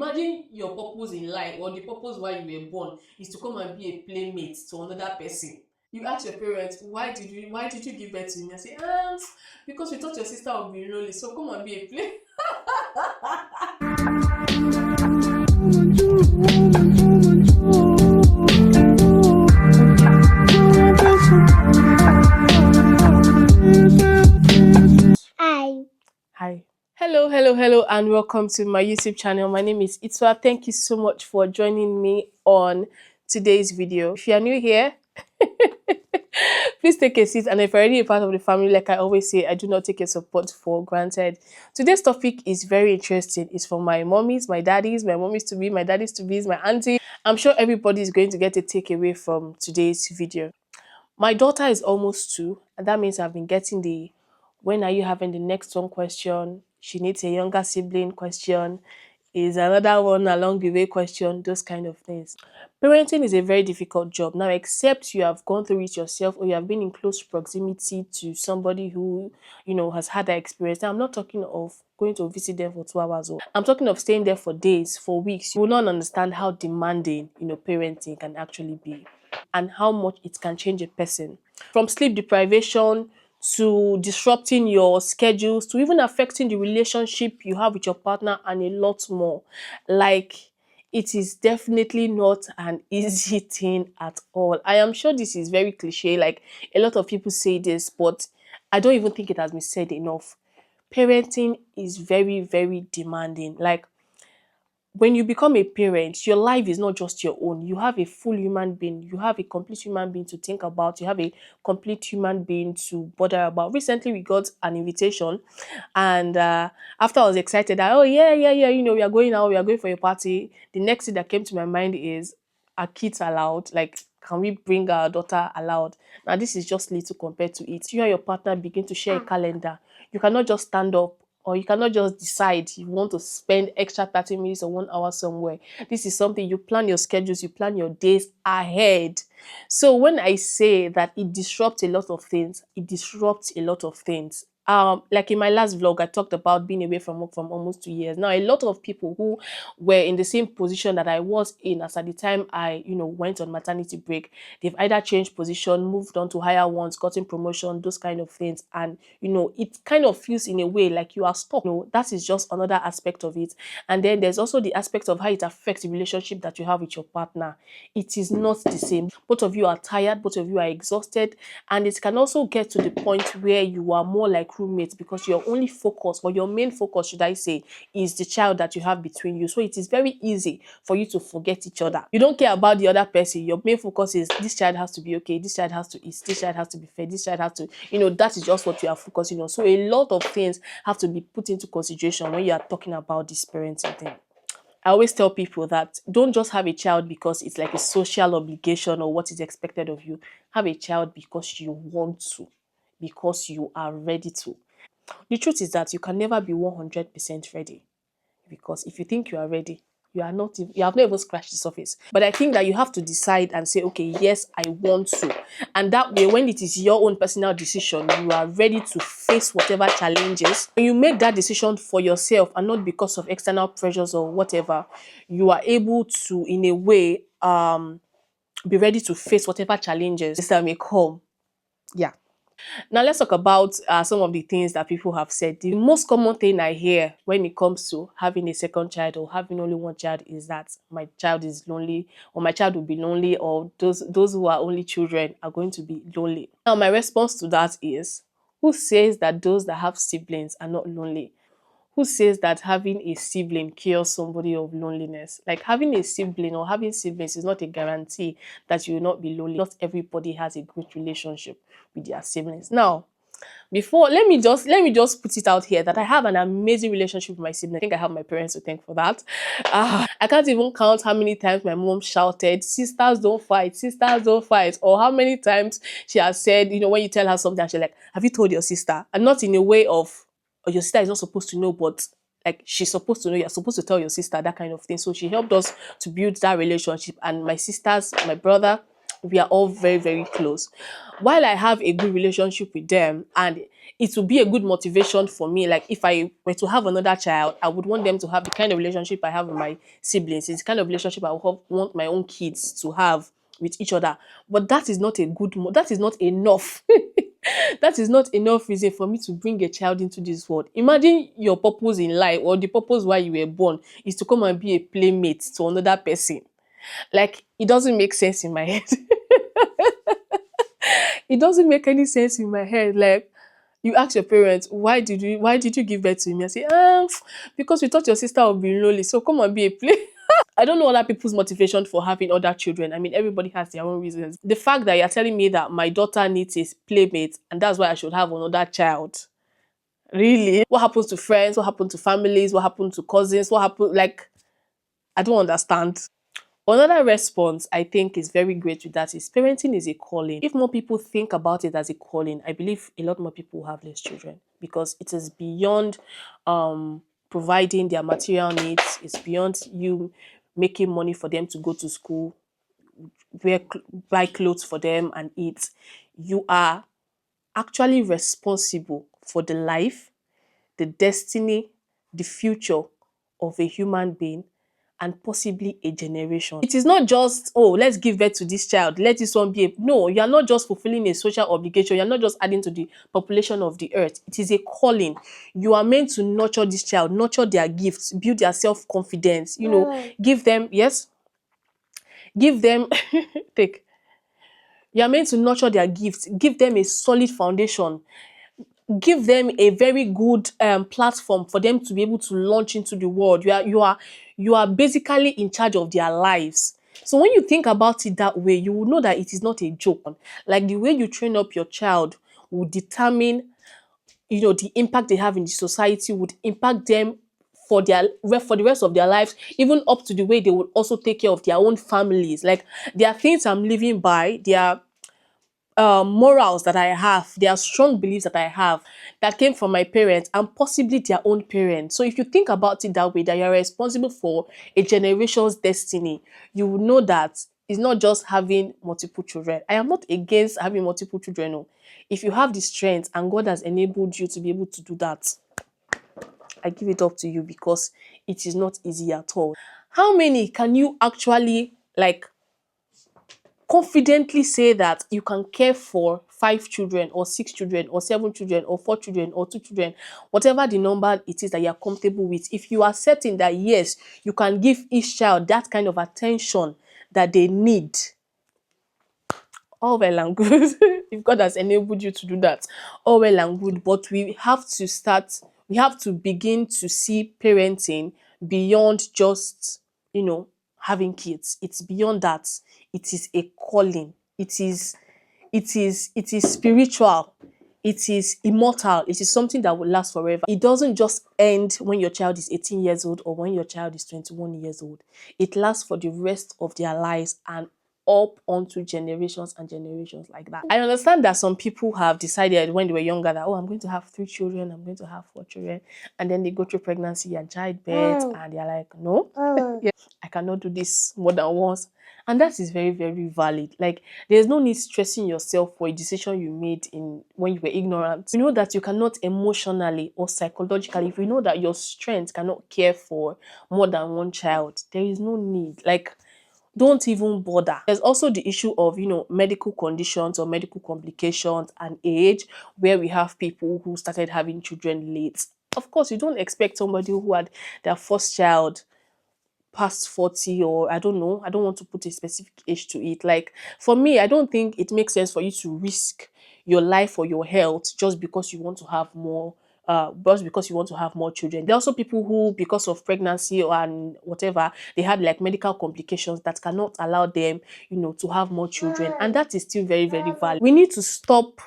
Imagine your purpose in life or the purpose why you were born is to come and be a playmate to another person. You ask your parents, why did you give birth to me? I say, because we thought your sister would be lonely, so come and be a play. Hi. Hi. Hello, and welcome to my YouTube channel. My name is Itwa. Thank you so much for joining me on today's video. If you are new here, please take a seat. And if you're already a part of the family, like I always say, I do not take your support for granted. Today's topic is very interesting. It's for my mommies, my daddies, my mommies to be, my daddies to be, my auntie. I'm sure everybody is going to get a takeaway from today's video. My daughter is almost 2, and that means I've been getting the when are you having the next one question. She needs a younger sibling question. Is another one along the way question, those kind of things. Parenting is a very difficult job. Now, except you have gone through it yourself or you have been in close proximity to somebody who, has had that experience. Now, I'm not talking of going to visit them for 2 hours. I'm talking of staying there for days, for weeks. You will not understand how demanding, parenting can actually be and how much it can change a person. From sleep deprivation to disrupting your schedules to even affecting the relationship you have with your partner and a lot more. Like, it is definitely not an easy thing at all. I am sure this is very cliche, like a lot of people say this, but I don't even think it has been said enough. Parenting is very, very demanding. Like, when you become a parent, your life is not just your own. You have a full human being. You have a complete human being to think about. You have a complete human being to bother about. Recently, we got an invitation, and after I was excited, that, oh yeah, we are going out. We are going for a party. The next thing that came to my mind is, are kids allowed? Like, can we bring our daughter allowed? Now, this is just little compared to it. You and your partner begin to share a calendar. You cannot just stand up or you cannot just decide you want to spend extra 30 minutes or 1 hour somewhere. This is something you plan your schedules, you plan your days ahead. So when I say that it disrupts a lot of things, it disrupts a lot of things. Like in my last vlog, I talked about being away from work from almost 2 years. Now, a lot of people who were in the same position that I was in as at the time I, went on maternity break, they've either changed position, moved on to higher ones, gotten promotion, those kind of things. And, it kind of feels in a way like you are stuck. That is just another aspect of it. And then there's also the aspect of how it affects the relationship that you have with your partner. It is not the same. Both of you are tired, both of you are exhausted, and it can also get to the point where you are more like roommates because your only focus, or your main focus, should I say, is the child that you have between you. So it is very easy for you to forget each other. You don't care about the other person. Your main focus is this child has to be okay, this child has to eat, this child has to be fed, this child has to, that is just what you are focusing on. So a lot of things have to be put into consideration when you are talking about this parenting thing. I always tell people that don't just have a child because it's like a social obligation or what is expected of you. Have a child because you want to, because you are ready to. The truth is that you can never be 100% ready, because if you think you are ready, you are not. You have not even scratched the surface. But I think that you have to decide and say, okay, yes, I want to, and that way, when it is your own personal decision, you are ready to face whatever challenges. When you make that decision for yourself and not because of external pressures or whatever, you are able to, in a way, be ready to face whatever challenges that may come. Yeah. Now let's talk about some of the things that people have said. The most common thing I hear when it comes to having a second child or having only one child is that my child is lonely, or my child will be lonely, or those who are only children are going to be lonely. Now my response to that is, who says that those that have siblings are not lonely? Who says that having a sibling cures somebody of loneliness? Like, having a sibling or having siblings is not a guarantee that you will not be lonely. Not everybody has a good relationship with their siblings. Now, let me just put it out here that I have an amazing relationship with my siblings. I think I have my parents to thank for that. I can't even count how many times my mom shouted, sisters don't fight, sisters don't fight, or how many times she has said, when you tell her something, she's like, have you told your sister? And not in a way of, or your sister is not supposed to know, but like, she's supposed to know, you're supposed to tell your sister, that kind of thing. So she helped us to build that relationship. And my sisters, my brother, we are all very, very close. While I have a good relationship with them, and it will be a good motivation for me, like if I were to have another child, I would want them to have the kind of relationship I have with my siblings. It's the kind of relationship I would want my own kids to have with each other. But that is not a good that is not enough. That is not enough reason for me to bring a child into this world. Imagine your purpose in life, or the purpose why you were born is to come and be a playmate to another person. Like, it doesn't make sense in my head. It doesn't make any sense in my head. Like, you ask your parents, why did you give birth to me? I say, because we thought your sister would be lonely, so come and be a play. I don't know other people's motivation for having other children. I mean, everybody has their own reasons. The fact that you're telling me that my daughter needs a playmate and that's why I should have another child. Really? What happens to friends? What happens to families? What happens to cousins? What happens? Like, I don't understand. Another response I think is very great with that is parenting is a calling. If more people think about it as a calling, I believe a lot more people will have less children, because it is beyond providing their material needs. It's beyond you making money for them to go to school, buy clothes for them and eat. You are actually responsible for the life, the destiny, the future of a human being, and possibly a generation. It is not just, oh, let's give birth to this child, let this one be a. No, you are not just fulfilling a social obligation, you're not just adding to the population of the earth. It is a calling. You are meant to nurture this child, nurture their gifts, build their self-confidence, give them, yes, give them, take. You are meant to nurture their gifts, give them a solid foundation, give them a very good platform for them to be able to launch into the world. You are basically in charge of their lives. So when you think about it that way, you will know that it is not a joke. Like, the way you train up your child will determine, the impact they have in the society, would impact them for the rest of their lives, even up to the way they would also take care of their own families. Like, there are things I'm living by, there are morals that I have, there are strong beliefs that I have that came from my parents and possibly their own parents. So if you think about it that way, that you're responsible for a generation's destiny, you will know that it's not just having multiple children. I am not against having multiple children. No. If you have the strength and God has enabled you to be able to do that, I give it up to you, because it is not easy at all. How many can you actually, like, confidently say that you can care for 5 children or 6 children or 7 children or 4 children or 2 children, whatever the number it is that you're comfortable with? If you are certain that yes, you can give each child that kind of attention that they need, all well and good. If God has enabled you to do that, all well and good. But we have to begin to see parenting beyond just, having kids. It's beyond that. It is a calling. It is spiritual. It is immortal. It is something that will last forever. It doesn't just end when your child is 18 years old or when your child is 21 years old. It lasts for the rest of their lives and up onto generations and generations like that. I understand that some people have decided when they were younger that, oh, I'm going to have 3 children, I'm going to have 4 children, and then they go through pregnancy and childbirth, and they're like, no, I cannot do this more than once. And that is very, very valid. Like, there's no need stressing yourself for a decision you made when you were ignorant. You know that you cannot emotionally or psychologically, if you know that your strength cannot care for more than one child, there is no need. Like, don't even bother. There's also the issue of, medical conditions or medical complications and age, where we have people who started having children late. Of course, you don't expect somebody who had their first child past 40, or I don't know, I don't want to put a specific age to it. Like, for me, I don't think it makes sense for you to risk your life or your health just because you want to have more just because you want to have more children. There are also people who, because of pregnancy and whatever, they had like medical complications that cannot allow them, to have more children. And that is still very, very valid. We need to stop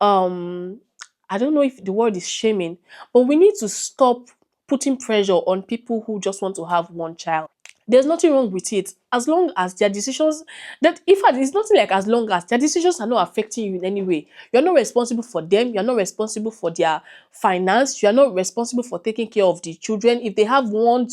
I don't know if the word is shaming, but we need to stop putting pressure on people who just want to have one child. There's nothing wrong with it, as long as their decisions, that in fact it's nothing like as long as their decisions are not affecting you in any way. You're not responsible for them, you're not responsible for their finance, you're not responsible for taking care of the children. If they have one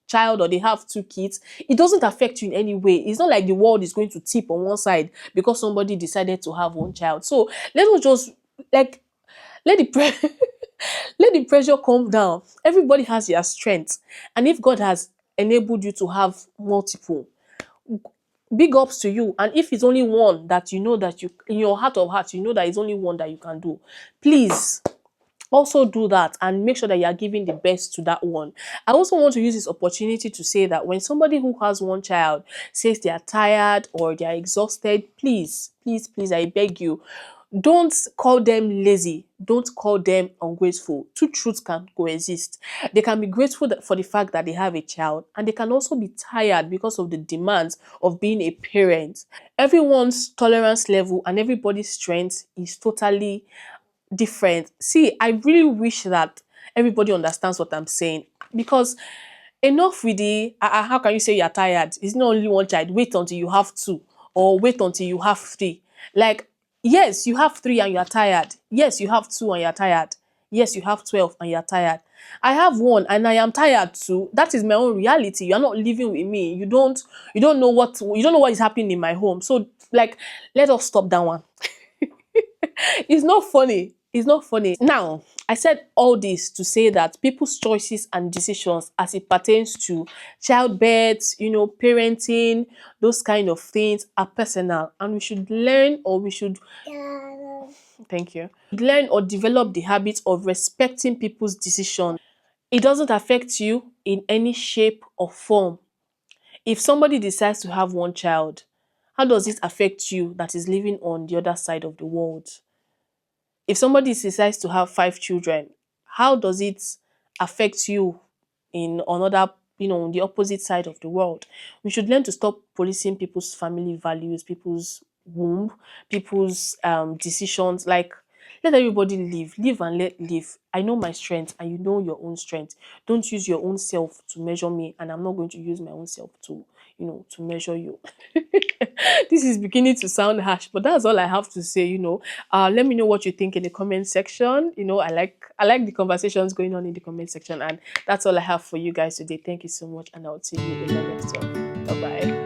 child or they have 2 kids, it doesn't affect you in any way. It's not like the world is going to tip on one side because somebody decided to have one child. So let us just like let the let the pressure come down. Everybody has their strength, and if God has enabled you to have multiple, big ups to you. And if it's only one that you know that you in your heart of hearts you know that it's only one that you can do, please also do that and make sure that you are giving the best to that one. I also want to use this opportunity to say that when somebody who has one child says they are tired or they are exhausted, please, please, please, I beg you, don't call them lazy. Don't call them ungrateful. Two truths can coexist. They can be grateful for the fact that they have a child, and they can also be tired because of the demands of being a parent. Everyone's tolerance level and everybody's strength is totally different. See, I really wish that everybody understands what I'm saying, because enough with the how can you say you're tired? It's not only one child. Wait until you have two, or wait until you have three. Like, yes, you have three and you're tired. Yes, you have two and you're tired. Yes, you have 12 and you're tired. I have one and I am tired too. That is my own reality. You're not living with me. You don't know what is happening in my home. So like, let us stop that one. It's not funny. It's not funny. Now, I said all this to say that people's choices and decisions as it pertains to childbirth, parenting, those kind of things are personal, and we should learn, or we should thank you. Learn or develop the habit of respecting people's decisions. It doesn't affect you in any shape or form. If somebody decides to have one child, how does it affect you that is living on the other side of the world? If somebody decides to have 5 children, how does it affect you in another, on the opposite side of the world? We should learn to stop policing people's family values, people's womb, people's decisions. Like, let everybody live and let live. I know my strength and you know your own strength. Don't use your own self to measure me, and I'm not going to use my own self to measure you. This is beginning to sound harsh, but that's all I have to say. Let me know what you think in the comment section. I like the conversations going on in the comment section, and that's all I have for you guys today. Thank you so much, and I'll see you in the next one. Bye bye.